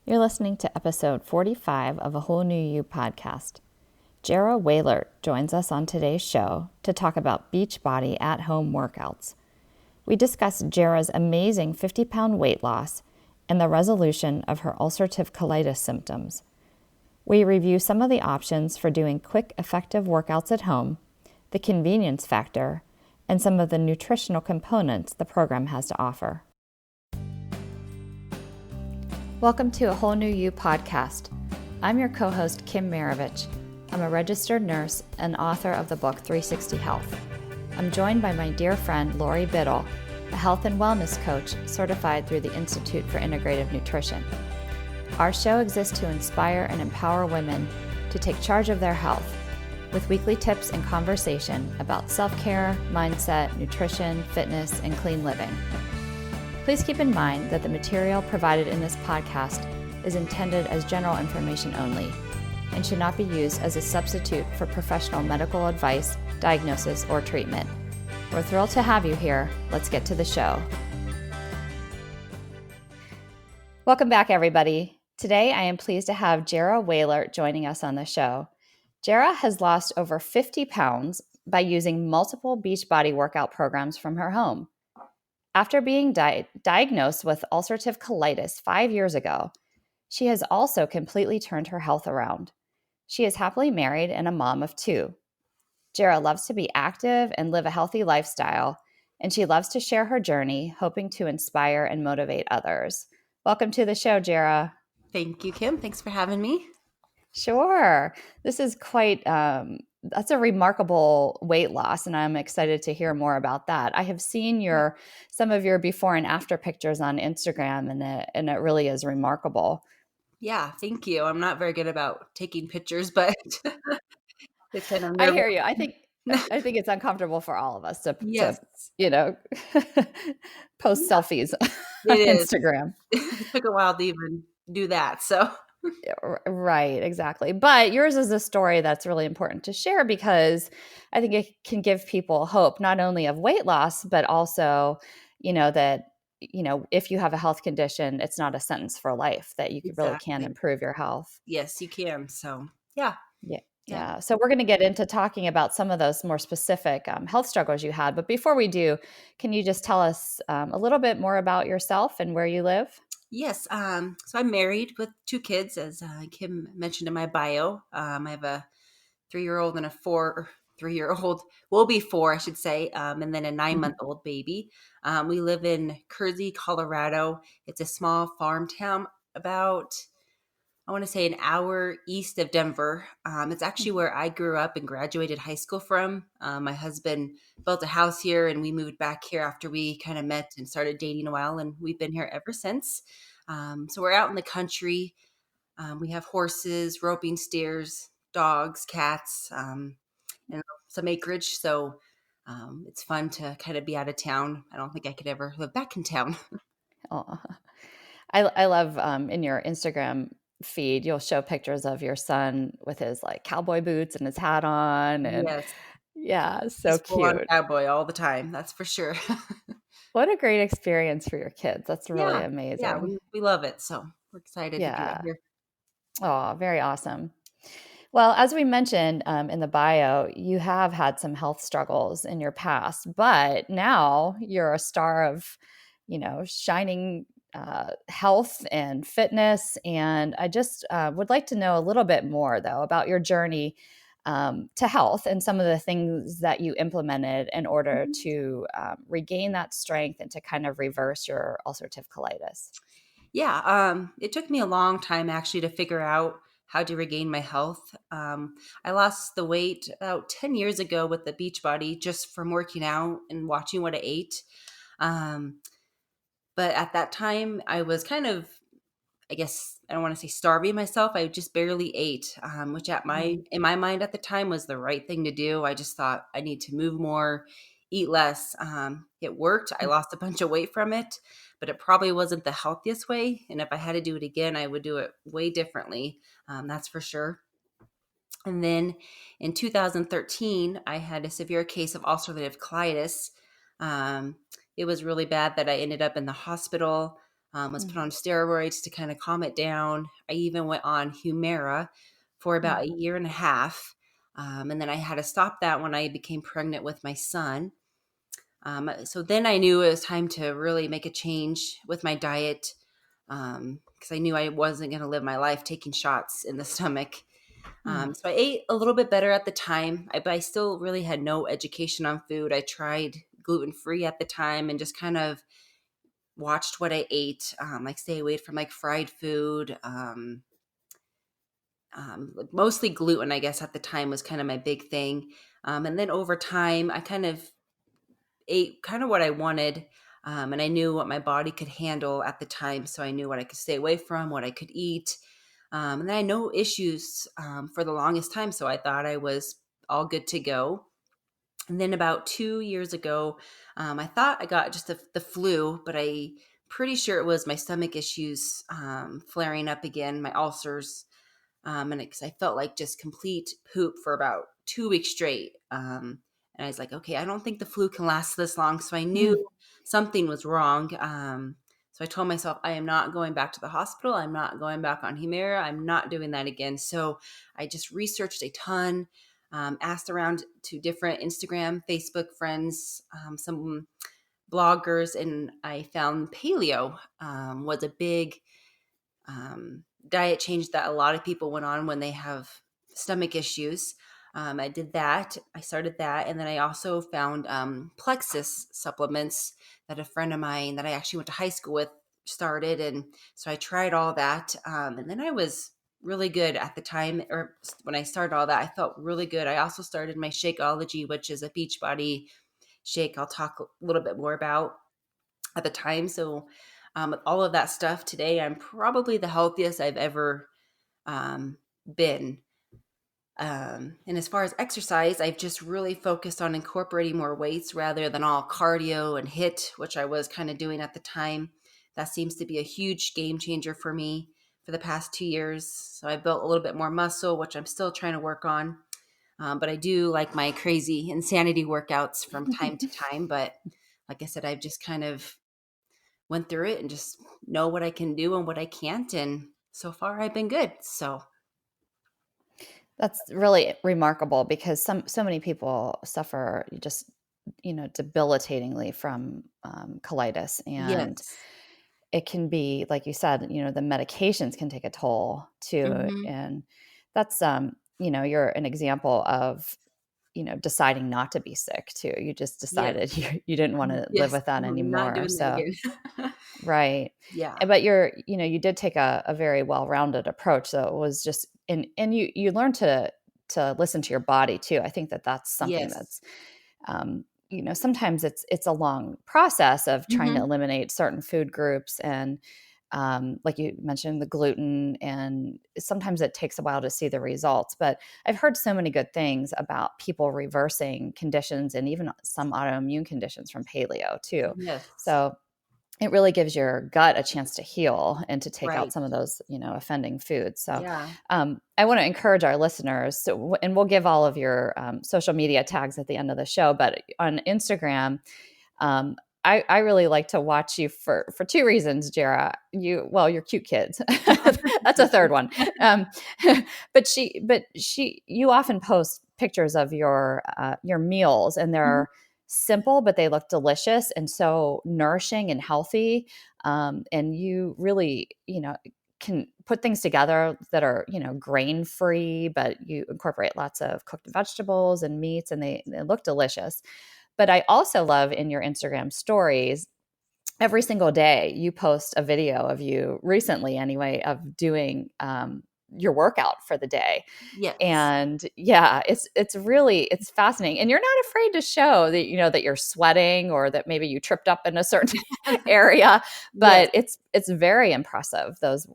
You're listening to episode 45 of A Whole New You podcast. Jara Wahlert joins us on today's show to talk about Beachbody at-home workouts. We discuss Jara's amazing 50-pound weight loss and the resolution of her ulcerative colitis symptoms. We review some of the options for doing quick, effective workouts at home, the convenience factor, and some of the nutritional components the program has to offer. Welcome to A Whole New You podcast. I'm your co-host, Kim Maravich. I'm a registered nurse and author of the book 360 Health. I'm joined by my dear friend, Lori Biddle, a health and wellness coach certified through the Institute for Integrative Nutrition. Our show exists to inspire and empower women to take charge of their health with weekly tips and conversation about self-care, mindset, nutrition, fitness, and clean living. Please keep in mind that the material provided in this podcast is intended as general information only and should not be used as a substitute for professional medical advice, diagnosis, or treatment. We're thrilled to have you here. Let's get to the show. Welcome back, everybody. Today, I am pleased to have Jara Wahlert joining us on the show. Jara has lost over 50 pounds by using multiple Beachbody workout programs from her home. After being diagnosed with ulcerative colitis 5 years ago, she has also completely turned her health around. She is happily married and a mom of 2. Jara loves to be active and live a healthy lifestyle, and she loves to share her journey, hoping to inspire and motivate others. Welcome to the show, Jara. Thank you, Kim. Thanks for having me. Sure. This is quite, that's a remarkable weight loss, and I'm excited to hear more about that. I have seen some of your before and after pictures on Instagram, and it really is remarkable. Yeah, thank you. I'm not very good about taking pictures, but it's kind of I nerve. hear you. I think it's uncomfortable for all of us to Yes, post selfies on it is. Instagram. It took a while to even do that. So, Right, exactly. But yours is a story that's really important to share because I think it can give people hope, not only of weight loss, but also, that, if you have a health condition, it's not a sentence for life, that you really can exactly. improve your health. Yes, you can. So, yeah. Yeah. Yeah. Yeah. So we're going to get into talking about some of those more specific health struggles you had. But before we do, can you just tell us a little bit more about yourself and where you live? Yes. So I'm married with 2 kids, as Kim mentioned in my bio. I have a 3-year-old and a 3-year-old, will be 4, I should say, and then a 9-month-old baby. We live in Kersey, Colorado. It's a small farm town about, I want to say, an hour east of Denver. It's actually where I grew up and graduated high school from. My husband built a house here, and we moved back here after we kind of met and started dating a while, and we've been here ever since. So we're out in the country. We have horses, roping steers, dogs, cats, and some acreage. So it's fun to kind of be out of town. I don't think I could ever live back in town. Oh, I love in your Instagram feed, you'll show pictures of your son with his like cowboy boots and his hat on. And Yes, yeah, so he's full on cute. cowboy all the time. That's for sure. What a great experience for your kids. That's really Yeah, yeah, amazing. we love it. So we're excited to be out Yeah. here. Oh, very awesome. Well, as we mentioned in the bio, you have had some health struggles in your past, but now you're a star of, shining health and fitness. And I just would like to know a little bit more, though, about your journey to health and some of the things that you implemented in order Mhm. to regain that strength and to kind of reverse your ulcerative colitis. Yeah, it took me a long time actually to figure out how to regain my health. I lost the weight about 10 years ago with the Beachbody just from working out and watching what I ate. Um, but at that time, I was kind of, I guess, I don't want to say starving myself. I just barely ate, which in my mind at the time was the right thing to do. I just thought I need to move more, eat less. It worked. I lost a bunch of weight from it, but it probably wasn't the healthiest way. And if I had to do it again, I would do it way differently. That's for sure. And then in 2013, I had a severe case of ulcerative colitis. Um, it was really bad that I ended up in the hospital. Was put on steroids to kind of calm it down. I even went on Humira for about a year and a half. And then I had to stop that when I became pregnant with my son. So then I knew it was time to really make a change with my diet, because I knew I wasn't going to live my life taking shots in the stomach. So I ate a little bit better at the time, but I still really had no education on food. I tried gluten-free at the time and just kind of watched what I ate, like stay away from like fried food. Mostly gluten, I guess, at the time was kind of my big thing. And then over time, I kind of ate kind of what I wanted. And I knew what my body could handle at the time. So I knew what I could stay away from, what I could eat. And then I had no issues for the longest time. So I thought I was all good to go. And then about 2 years ago, I thought I got just the flu, but I pretty sure it was my stomach issues flaring up again, my ulcers. And because I felt like just complete poop for about 2 weeks straight. And I was like, okay, I don't think the flu can last this long. So I knew something was wrong. So I told myself, I am not going back to the hospital. I'm not going back on Humira. I'm not doing that again. So I just researched a ton, asked around to different Instagram, Facebook friends, some bloggers, and I found paleo was a big diet change that a lot of people went on when they have stomach issues. I did that. I started that. And then I also found plexus supplements that a friend of mine that I actually went to high school with started. And so I tried all that. And then I was really good at the time, or when I started all that, I felt really good. I also started my Shakeology, which is a Beachbody shake I'll talk a little bit more about at the time. So with all of that stuff today, I'm probably the healthiest I've ever been. And as far as exercise, I've just really focused on incorporating more weights rather than all cardio and HIIT, which I was kind of doing at the time. That seems to be a huge game changer for me for the past 2 years. So I built a little bit more muscle, which I'm still trying to work on. But I do like my crazy insanity workouts from time to time. But like I said, I've just kind of went through it and just know what I can do and what I can't. And so far I've been good. So That's really remarkable because so many people suffer just, debilitatingly from colitis, and yes. it can be, like you said, the medications can take a toll too. Hmm. And that's, you're an example of, deciding not to be sick too. You just Yes. decided you didn't want to live Yes. with that I'm not anymore. doing that So, again. right. Yeah. But you did take a very well-rounded approach. So it was just, and you learned to listen to your body too. I think that that's something Yes. that's, sometimes it's a long process of trying to Hmm. eliminate certain food groups, and like you mentioned, the gluten, and sometimes it takes a while to see the results. But I've heard so many good things about people reversing conditions and even some autoimmune conditions from paleo too. Yes. So it really gives your gut a chance to heal and to take out Right. some of those, offending foods. So, Yeah. I want to encourage our listeners. So, and we'll give all of your social media tags at the end of the show. But on Instagram, um, I really like to watch you for two reasons, Jara. You're cute kids. That's a third one. Um, you often post pictures of your meals, and Mhm. they're simple, but they look delicious and so nourishing and healthy. And you really, can put things together that are, grain free, but you incorporate lots of cooked vegetables and meats, and they look delicious. But I also love in your Instagram stories, every single day you post a video of you, recently anyway, of doing your workout for the day. Yes. And yeah, it's fascinating. And you're not afraid to show that, that you're sweating or that maybe you tripped up in a certain area, Yes. but it's very impressive. Thank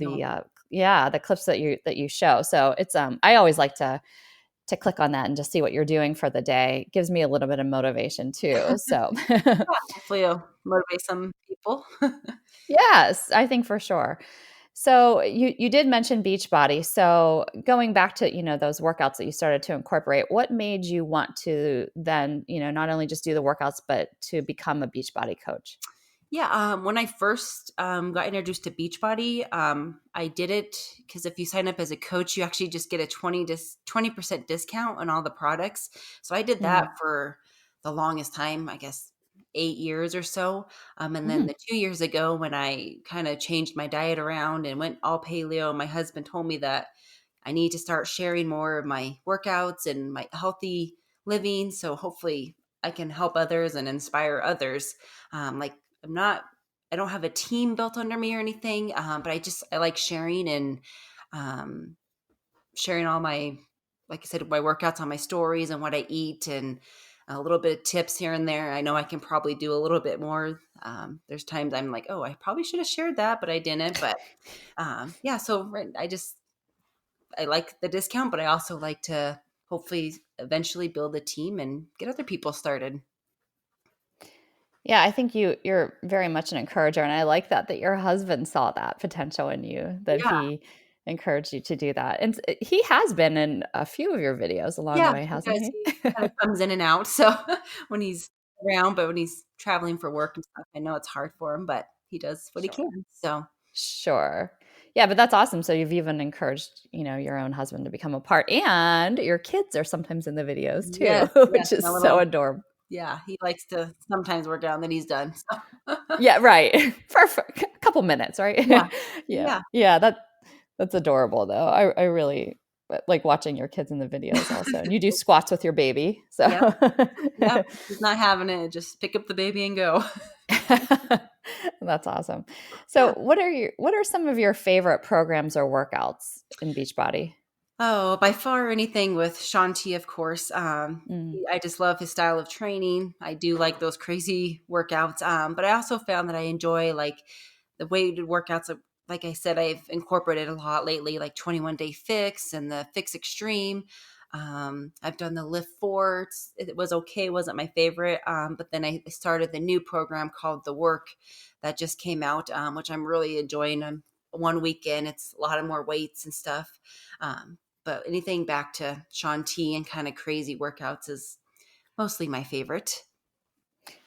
you. The clips that you show. So it's I always like to click on that and just see what you're doing for the day. It gives me a little bit of motivation too. So Yeah, hopefully it'll motivate some people. yes, I think for sure. So you did mention Beachbody. So going back to, those workouts that you started to incorporate, what made you want to then, not only just do the workouts, but to become a Beachbody coach? Yeah, when I first got introduced to Beachbody, I did it because if you sign up as a coach, you actually just get a 20% discount on all the products. So I did that Mm. for the longest time, I guess 8 years or so. And then Mm. the 2 years ago, when I kind of changed my diet around and went all paleo, my husband told me that I need to start sharing more of my workouts and my healthy living. So hopefully I can help others and inspire others. Like I'm not, I don't have a team built under me or anything, but I like sharing and um, sharing all my, like I said, my workouts on my stories and what I eat and a little bit of tips here and there. I know I can probably do a little bit more. There's times I'm like, oh, I probably should have shared that, but I didn't. But yeah, so I like the discount, but I also like to hopefully eventually build a team and get other people started. Yeah, I think you're very much an encourager, and I like that your husband saw that potential in you, that Yeah. he encouraged you to do that. And he has been in a few of your videos along the Yeah, way, he hasn't does. he? He kinda comes in and out, so when he's around, but when he's traveling for work and stuff, I know it's hard for him, but he does what he Sure. can, so Sure. Yeah, but that's awesome. So you've even encouraged, your own husband to become a part, and your kids are sometimes in the videos yes, too, yes, which is my so little adorable. yeah, he likes to sometimes work out and then he's done, so Yeah, right. For a couple minutes, yeah, right? Yeah. yeah. Yeah, that's adorable though. I really like watching your kids in the videos also. And you do squats with your baby. So Yep, yep, if he's not having it, just pick up the baby and go. that's awesome. Yeah. So what are some of your favorite programs or workouts in Beachbody? Oh, by far anything with Shanti, of course. Mm. I just love his style of training. I do like those crazy workouts. But I also found that I enjoy like the weighted workouts. Like I said, I've incorporated a lot lately, like 21 Day Fix and the Fix Extreme. I've done the Lift 4. It was okay, wasn't my favorite. But then I started the new program called The Work that just came out, which I'm really enjoying. One weekend, it's a lot of more weights and stuff. But anything back to Shaun T and kind of crazy workouts is mostly my favorite.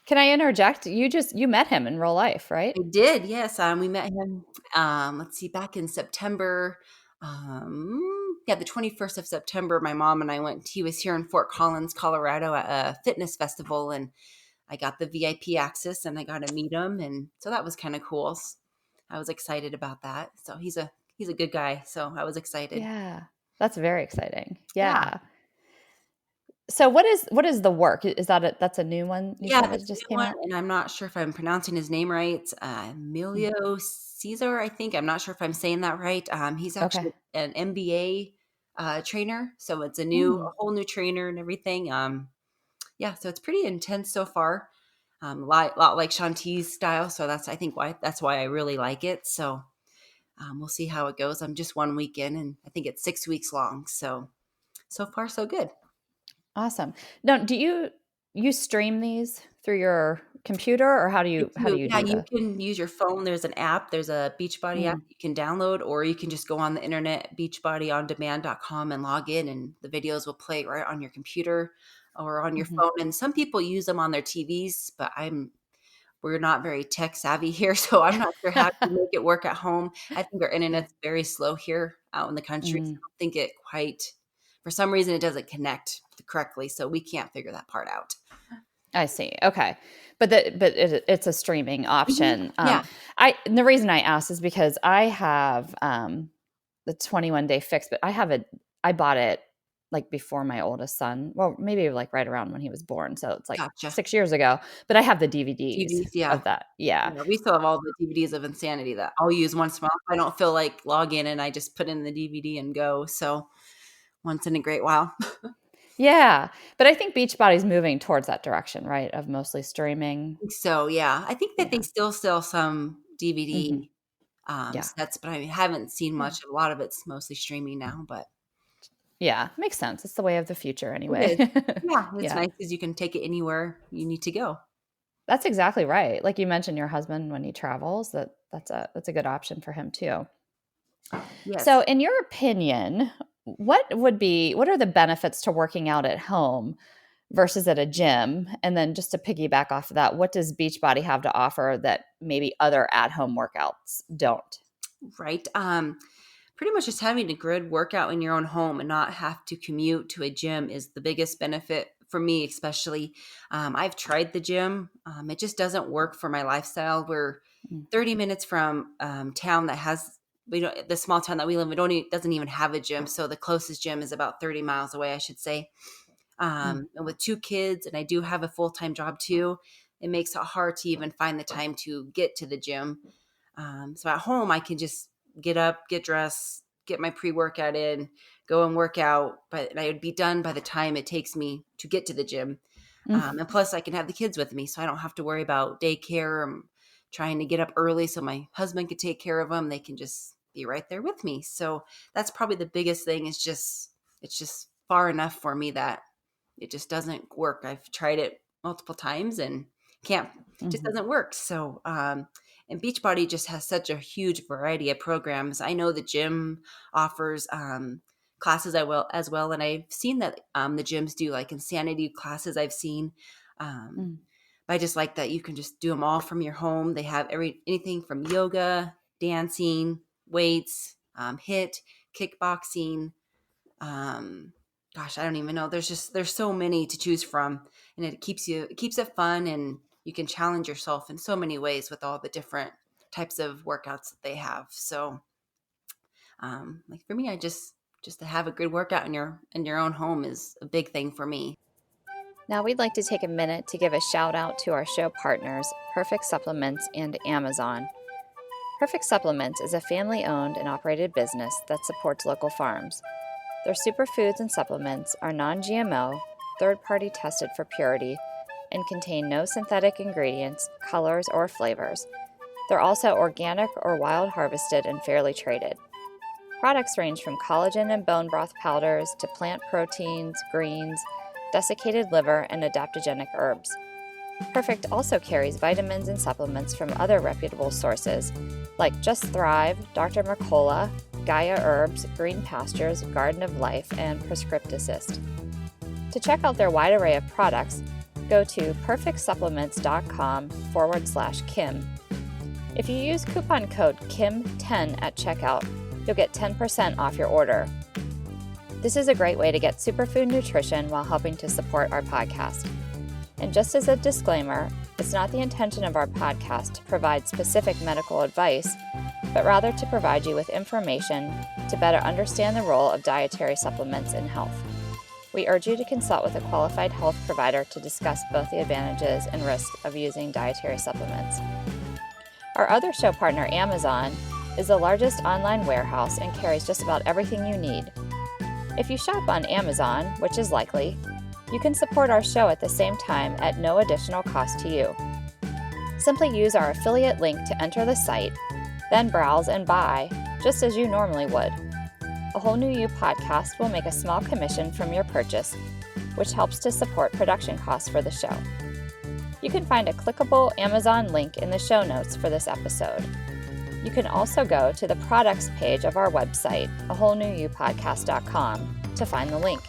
Can I interject? You met him in real life, right? I did, yes. We met him, let's see, back in September. Yeah, the 21st of September, my mom and I went. He was here in Fort Collins, Colorado at a fitness festival, and I got the VIP access and I got to meet him. And so that was kind of cool. I was excited about that. So he's a good guy. So I was excited. Yeah. That's very exciting. Yeah. Yeah. So what is the work? Is that's a new one you Yeah, said that that's a just new came one, out? and I'm not sure if I'm pronouncing his name right. Mm. Emilio Caesar, I think. I'm not sure if I'm saying that right. He's Okay. actually an MBA trainer, so it's Mm. a whole new trainer and everything. Yeah, so it's pretty intense so far. Lot like Shanti's style, so that's why I really like it. So we'll see how it goes. I'm just one weekend, and I think it's 6 weeks long. So so far so good. Awesome. Now, do you stream these through your computer, or I how do do. you Yeah, do you the can use your phone. There's an app. There's a Beachbody app Mm. you can download, or you can just go on the internet, beachbodyondemand.com, and log in, and the videos will play right on your computer or on your Mhm. phone. And some people use them on their TVs, but we're not very tech savvy here, so I'm not sure how to make it work at home. I think our Yeah. internet's very slow here out in the country, so Mm. I don't think it quite for some reason, it doesn't connect correctly, so we can't figure that part out. I see. Okay. It's a streaming Mhm. option. Yeah. And the reason I asked is because I have the 21-day fix, but I bought it like before my oldest son. Well, maybe like right around when he was born. So it's like Gotcha. 6 years ago. But I have the DVDs DVDs, yeah. of that. Yeah. Yeah, we still have all the DVDs of Insanity that I'll use once in a while. If I don't feel like logging in, I just put in the DVD and go, so once in a great while. Yeah. But I think Beachbody's moving towards that direction, right? Of mostly streaming. So, yeah, I think that they Yeah. still sell some Hmm. DVD, Yeah. sets, but I haven't seen Yeah. much. A lot of it's mostly streaming now, but Yeah. Makes sense. It's the way of the future it anyway. is. Yeah, it's Yeah. nice because you can take it anywhere you need to go. That's exactly right. Like you mentioned your husband when he travels, that's a good option for him too. Yes. So in your opinion, what are the benefits to working out at home versus at a gym? And then just to piggyback off of that, what does Beachbody have to offer that maybe other at-home workouts don't? Right. Pretty much just having a good workout in your own home and not have to commute to a gym is the biggest benefit for me, especially. I've tried the gym. It just doesn't work for my lifestyle. We're Mm, 30 minutes from town that has, the small town that we live in doesn't even have a gym. So the closest gym is about 30 miles away, I should say. mm, And with two kids, and I do have a full-time job too, it makes it hard to even find the time to get to the gym. So at home, I can just get up, get dressed, get my pre-workout in, go and work out, but I would be done by the time it takes me to get to the gym. mm, And plus, I can have the kids with me, so I don't have to worry about daycare. I'm trying to get up early so my husband could take care of them. They can just be right there with me. So that's probably the biggest thing. Is just it's just far enough for me that it just doesn't work. I've tried it multiple times and can't just mhm, doesn't work. So and Beachbody just has such a huge variety of programs. I know the gym offers classes as well, and I've seen that the gyms do like insanity classes. I've seen, um, mm. but I just like that you can just do them all from your home. They have anything from yoga, dancing, weights, hit, kickboxing. Um, Gosh, I don't even know. There's so many to choose from, and it keeps it fun, and you can challenge yourself in so many ways with all the different types of workouts that they have. So, like for me, just to have a good workout in your own home is a big thing for me. Now, we'd like to take a minute to give a shout out to our show partners, Perfect Supplements and Amazon. Perfect Supplements is a family owned and operated business that supports local farms. Their superfoods and supplements are non GMO, third party tested for purity, and contain no synthetic ingredients, colors, or flavors. They're also organic or wild harvested and fairly traded. Products range from collagen and bone broth powders to plant proteins, greens, desiccated liver, and adaptogenic herbs. Perfect also carries vitamins and supplements from other reputable sources like Just Thrive, Dr. Mercola, Gaia Herbs, Green Pastures, Garden of Life, and Prescript Assist. To check out their wide array of products, go to perfectsupplements.com/Kim. If you use coupon code KIM10 at checkout, you'll get 10% off your order. This is a great way to get superfood nutrition while helping to support our podcast. And just as a disclaimer, it's not the intention of our podcast to provide specific medical advice, but rather to provide you with information to better understand the role of dietary supplements in health. We urge you to consult with a qualified health provider to discuss both the advantages and risks of using dietary supplements. Our other show partner, Amazon, is the largest online warehouse and carries just about everything you need. If you shop on Amazon, which is likely, you can support our show at the same time at no additional cost to you. Simply use our affiliate link to enter the site, then browse and buy, just as you normally would. A Whole New You podcast will make a small commission from your purchase, which helps to support production costs for the show. You can find a clickable Amazon link in the show notes for this episode. You can also go to the products page of our website, awholenewyouPodcast.com, to find the link.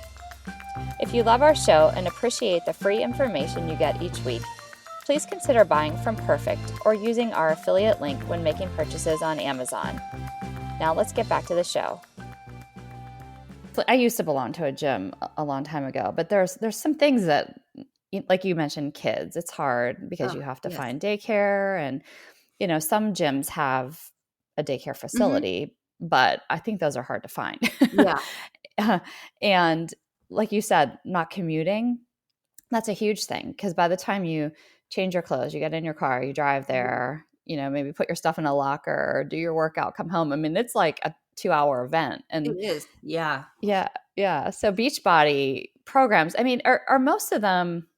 If you love our show and appreciate the free information you get each week, please consider buying from Perfect or using our affiliate link when making purchases on Amazon. Now let's get back to the show. I used to belong to a gym a long time ago, but there's some things that, like you mentioned, kids, it's hard because Oh, you have to yes. find daycare, and some gyms have a daycare Hmm. facility, but I think those are hard to find. Yeah. And like you said, not commuting, that's a huge thing, because by the time you change your clothes, you get in your car, you drive there, maybe put your stuff in a locker, do your workout, come home. I mean, it's like a 2-hour event. It And is. Yeah. yeah, yeah. So Beachbody programs, I mean, are most of them,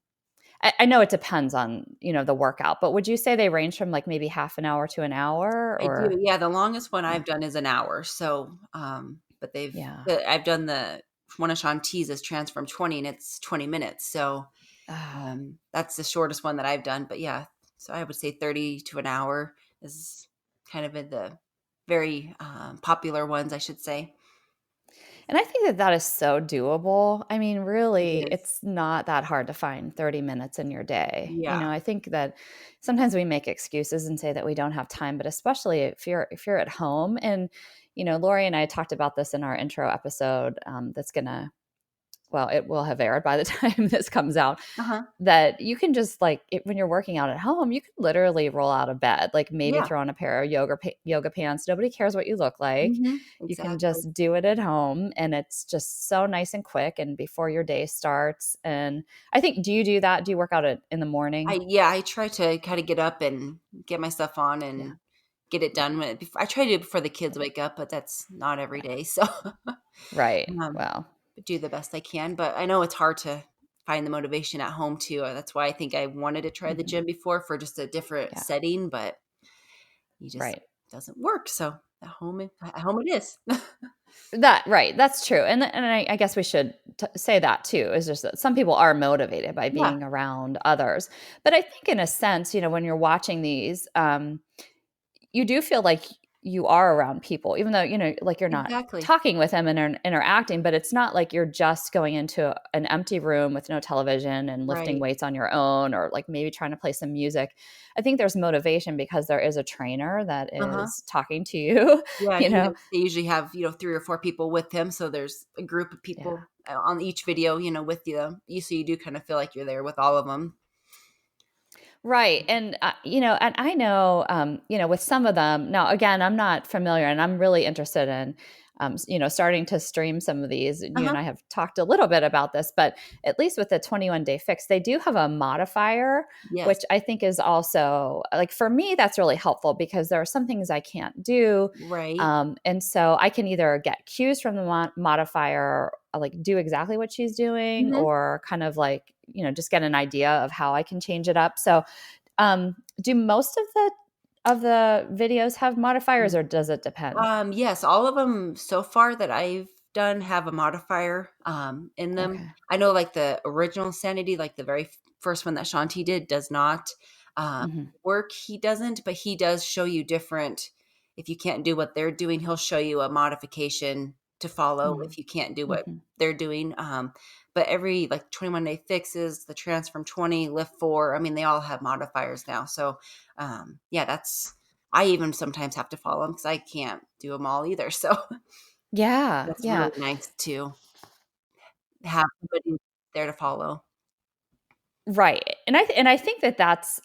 I know it depends on, the workout, but would you say they range from like maybe half an hour to an hour, I do. or? Yeah, the longest one Yeah. I've done is an hour. So, but Yeah. I've done the one of Shanti's is Transform 20 and it's 20 minutes. So, Ah, that's the shortest one that I've done. But yeah, so I would say 30 to an hour is kind of in the very popular ones, I should say. And I think that that is so doable. I mean, really, It is. it's not that hard to find 30 minutes in your day. You Yeah. know, I think that sometimes we make excuses and say that we don't have time, but especially if you're at home and Lori and I talked about this in our intro episode that's gonna well, it will have aired by the time this comes out, Uh-huh. that you can just when you're working out at home, you can literally roll out of bed, like maybe Yeah. throw on a pair of yoga pants. Nobody cares what you look like. You can Exactly. just do it at home and it's just so nice and quick and before your day starts. And I think, do you do that? Do you work out in the morning? I try to kind of get up and get my stuff on Yeah. and get it done when I try to do it before the kids wake up, but that's not every Yeah. day. So Right. um Well, do the best I can, but I know it's hard to find the motivation at home too. That's why I think I wanted to try the mhm, gym before for just a different yeah. setting, but you just Right. doesn't work. So at home it is. That right, that's true, and I guess we should say that too. Is just that some people are motivated by Yeah, being around others, but I think in a sense, when you're watching these, you do feel like you are around people, even though, like you're not exactly. talking with them and interacting, but it's not like you're just going into an empty room with no television and lifting Right. weights on your own or like maybe trying to play some music. I think there's motivation because there is a trainer that Uh-huh. is talking to you, Yeah, you know? they usually have, 3 or 4 people with him, so there's a group of Yeah. people, on each video, with you, so you do kinda feel like you're there with all of them. Right. And, and I know, with some of them, now, again, I'm not familiar and I'm really interested in, starting to stream some of these. You and Uh-huh. I have talked a little bit about this, but at least with the 21-day fix, they do have a modifier, Yes. which I think is also like for me, that's really helpful because there are some things I can't do. Right. And so I can either get cues from the modifier, like do exactly what she's doing, Mhm. or kind of like, just get an idea of how I can change it up. So, do most of the videos have modifiers, or does it depend? Yes, all of them so far that I've done have a modifier, in them. Okay. I know, like, the original Sanity, like, the very first one that Shanti did does not, Mhm. work. He doesn't, but he does show you different if you can't do what they're doing, he'll show you a modification to follow Mhm. if you can't do what Mhm. they're doing, but every, like, 21-day fixes, the Transform 20, Lift 4, I mean, they all have modifiers now, so, yeah, I even sometimes have to follow them because I can't do them all either, so Yeah, that's yeah. really nice to have somebody there to follow. Right. And I think that that's,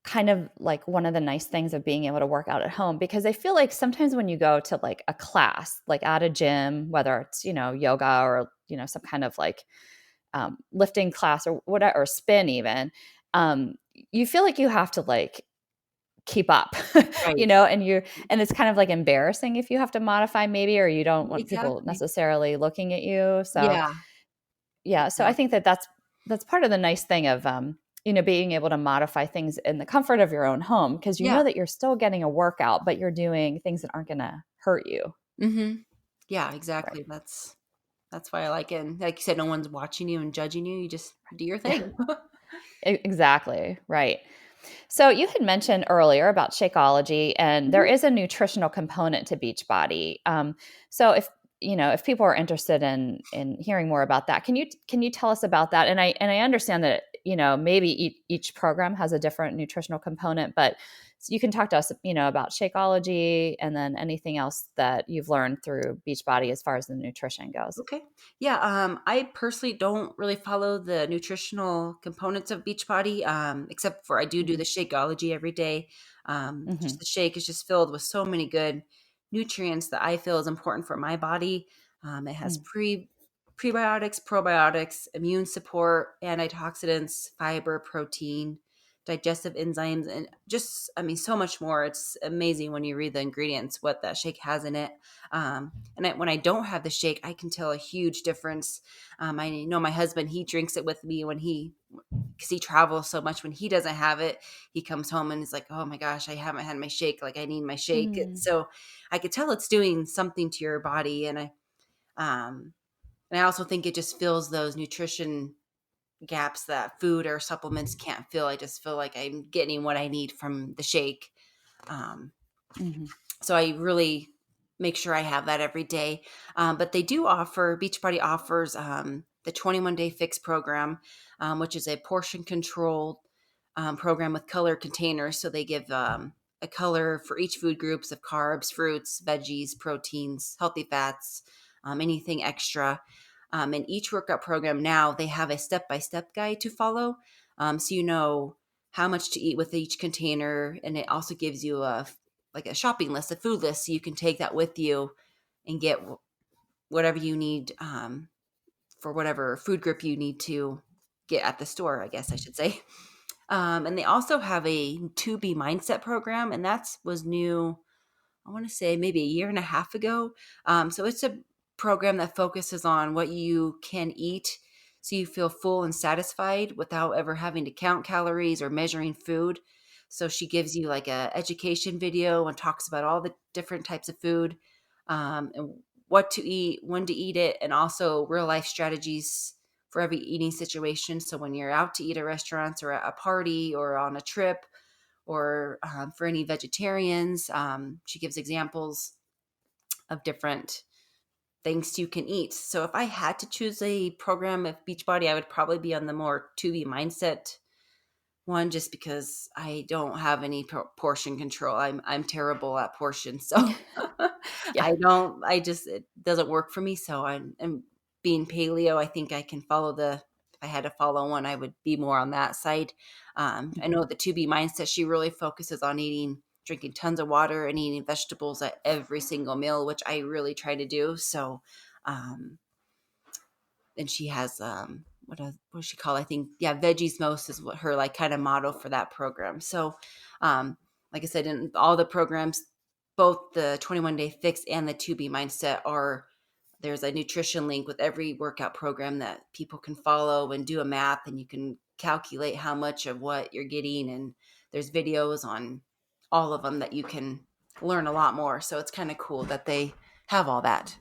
kind of like one of the nice things of being able to work out at home, because I feel like sometimes when you go to like a class, like at a gym, whether it's, yoga or, some kind of like lifting class or whatever, or spin even, you feel like you have to like keep up, Right. and it's kind of like embarrassing if you have to modify maybe, or you don't want people Exactly. necessarily looking at you. So Yeah, yeah, so I think exactly. that that's part of the nice thing of, being able to modify things in the comfort of your own home, because you Yeah. know that you're still getting a workout, but you're doing things that aren't gonna hurt you. Mhm. Yeah, Right. exactly, that's why I like it, and like you said, no one's watching you and judging you, you just do your Yeah, thing. exactly, right. So you had mentioned earlier about Shakeology, and there Mhm. is a nutritional component to Beachbody. So if people are interested in hearing more about that, can you tell us about that? And I understand that maybe each program has a different nutritional component, but you can talk to us about Shakeology and then anything else that you've learned through Beachbody as far as the nutrition goes. Okay. Yeah, I personally don't really follow the nutritional components of Beachbody, except for I do Hmm. the Shakeology every day. Hmm. Just the shake is just filled with so many good nutrients that I feel is important for my body. It has prebiotics, probiotics, immune support, antioxidants, fiber, protein, digestive enzymes, and just, I mean, so much more. It's amazing when you read the ingredients, what that shake has in it. And when I don't have the shake, I can tell a huge difference. I know my husband, he drinks it with me because he travels so much. When he doesn't have it, he comes home and is like, oh my gosh, I haven't had my shake. Like, I need my shake. Hmm. So I could tell it's doing something to your body. Um, and I also think it just fills those nutrition gaps that food or supplements can't fill. I just feel like I'm getting what I need from the shake. Um, Hmm. so I really make sure I have that every day. But they do offer, Beachbody offers the 21-day fix program, which is a portion controlled program with color containers. So they give a color for each food groups of carbs, fruits, veggies, proteins, healthy fats, anything extra. In each workout program now, they have a step-by-step guide to follow. So you know how much to eat with each container. And it also gives you like a shopping list, a food list, so you can take that with you and get whatever you need for whatever food group you need to get at the store, I guess I should say. And they also have a to be mindset program, and that was new, I want to say maybe a year and a half ago. So it's a program that focuses on what you can eat so you feel full and satisfied without ever having to count calories or measuring food. So she gives you like a education video and talks about all the different types of food, and what to eat, when to eat it, and also real life strategies for every eating situation. So when you're out to eat at restaurants or at a party or on a trip, or for any vegetarians, she gives examples of different things you can eat. So if I had to choose a program of Beachbody, I would probably be on the more to be mindset one, just because I don't have any portion control. I'm terrible at portions, so Yeah. it doesn't work for me. So I'm being paleo. I think I can follow if I had to follow one, I would be more on that side. I know the to be mindset, she really focuses on drinking tons of water and eating vegetables at every single meal, which I really try to do. So, um, and she has what does she call? I think veggies most is what her like kind of motto for that program. So, like I said, in all the programs, both the 21-day fix and the to be mindset there's a nutrition link with every workout program that people can follow and do a math, and you can calculate how much of what you're getting. And there's videos on all of them that you can learn a lot more. So it's kind of cool that they have all that.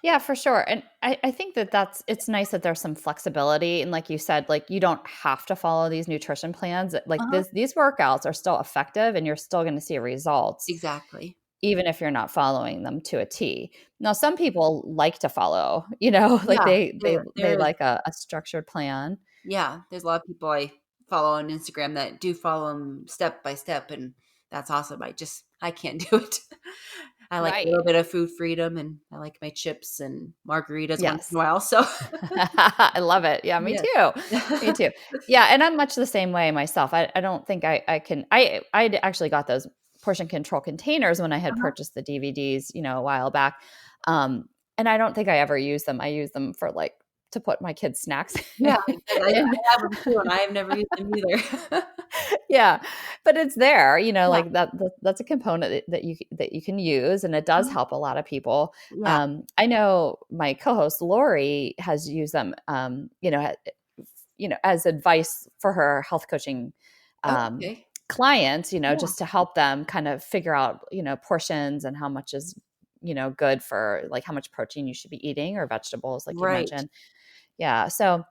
Yeah, for sure. And I think it's nice that there's some flexibility. And like you said, like you don't have to follow these nutrition plans. Like Uh-huh. these workouts are still effective and you're still going to see results, Exactly. even if you're not following them to a T. Now, some people like to follow, like Yeah, they there is. like a structured plan. Yeah, there's a lot of people I follow on Instagram that do follow them step by step, and that's awesome. I can't do it. I like a Right. little bit of food freedom, and I like my chips and margaritas once in Yes. a while. So I love it. Yeah, me yeah, too. Me too. Yeah, and I'm much the same way myself. I don't think I can I actually got those portion control containers when I had uh-huh. purchased the DVDs, a while back. And I don't think I ever use them. I use them for like to put my kids snacks Yeah, I in. have them too, and I have never used them either. Yeah, but it's there, Yeah, like that's a component that you can use, and it does uh-huh. help a lot of people. Yeah. I know my co-host Lori has used them, as advice for her health coaching Okay. clients, Yeah. just to help them kind of figure out, portions and how much is, good for like how much protein you should be eating or vegetables, like you Right. mentioned. Yeah, so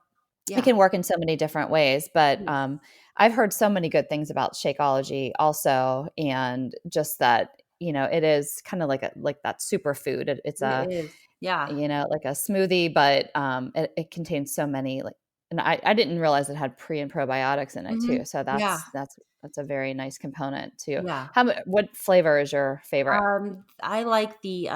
it Yeah. can work in so many different ways, but, Yes. I've heard so many good things about Shakeology also, and just that, it is kinda like that superfood. It's It is. Yeah. like a smoothie, but, it contains so many, like, and I didn't realize it had pre and probiotics in it too, Mhm. so Yeah. that's a very nice component too. Yeah. What flavor is your favorite? I like the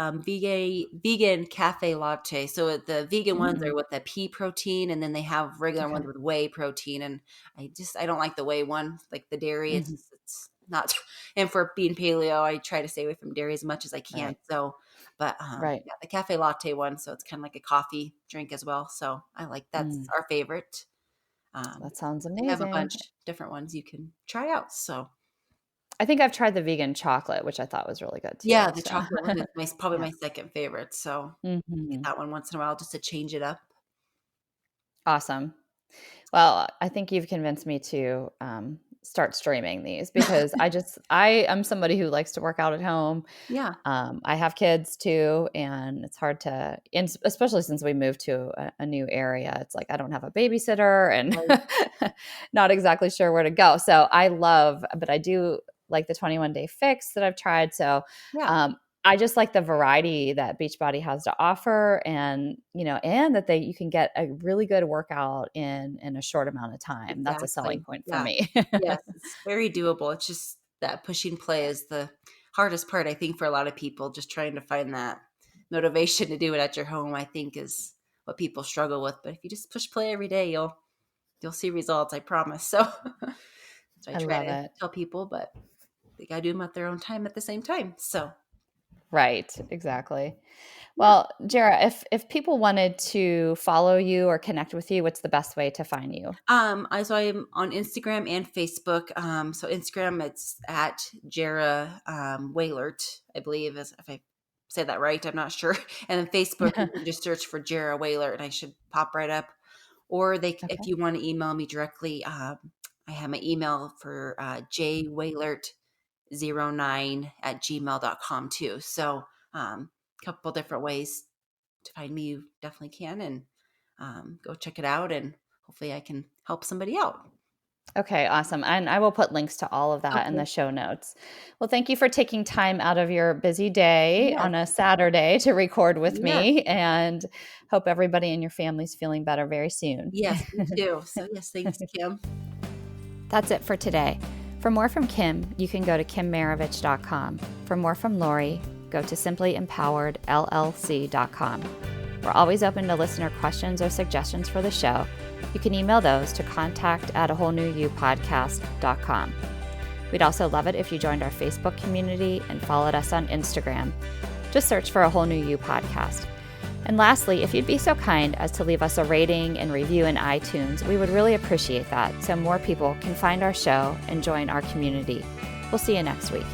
vegan cafe latte. So the vegan ones Mm, are with the pea protein, and then they have regular okay. ones with whey protein. And I don't like the whey one, like the dairy. Mhm, It's not. And for being paleo, I try to stay away from dairy as much as I can. right, So, but right. yeah, the cafe latte one. So it's kind of like a coffee drink as well. So I like that's Mm, our favorite. that sounds They have a amazing. bunch different ones you can try out. So. I think I've tried the vegan chocolate, which I thought was really good too, Yeah, the so chocolate one is probably yeah. my second favorite, so get Mhm. that one once in a while just to change it up. Awesome. Well, I think you've convinced me to, start streaming these because I am somebody who likes to work out at home. Yeah, I have kids too, and it's hard to, and especially since we moved to a new area, it's like I don't have a babysitter and right. not exactly sure where to go. So but I do like the 21-day fix that I've tried. So Yeah, I just like the variety that Beachbody has to offer, and and that you can get a really good workout in a short amount of time. That's a selling Exactly. point for Yeah. me. Yes, it's very doable. It's just that pushing play is the hardest part, I think, for a lot of people. Just trying to find that motivation to do it at your home, I think, is what people struggle with. But if you just push play every day, you'll see results, I promise. So that's what I I try love to it. tell people, but they gotta do them at their own time at the same time. So Right, exactly. yeah. Well, Jara, if people wanted to follow you or connect with you, what's the best way to find you? I'm on Instagram and Facebook. So Instagram, it's at Jara Wahlert, I believe, is if I say that right. I'm not sure. And then Facebook, you can just search for Jara Wahlert, and I should pop right up. Or if Okay. you want to email me directly, I have my email for jwahlert09@gmail.com too. So a couple different ways to find me. You definitely can, and go check it out, and hopefully I can help somebody out. Okay, awesome. And I will put links to all of that in Okay. the show notes. Well, thank you for taking time out of your busy day Yes. on a Saturday to record with Yes. me, and hope everybody in your family's feeling better very soon. Yes, me too. So yes, thanks, Kim. That's it for today. For more from Kim, you can go to kimmaravich.com. For more from Lori, go to simplyempoweredllc.com. We're always open to listener questions or suggestions for the show. You can email those to contact@awholenewyou.podcast.com. We'd also love it if you joined our Facebook community and followed us on Instagram. Just search for A Whole New You Podcast. And lastly, if you'd be so kind as to leave us a rating and review in iTunes, we would really appreciate that so more people can find our show and join our community. We'll see you next week.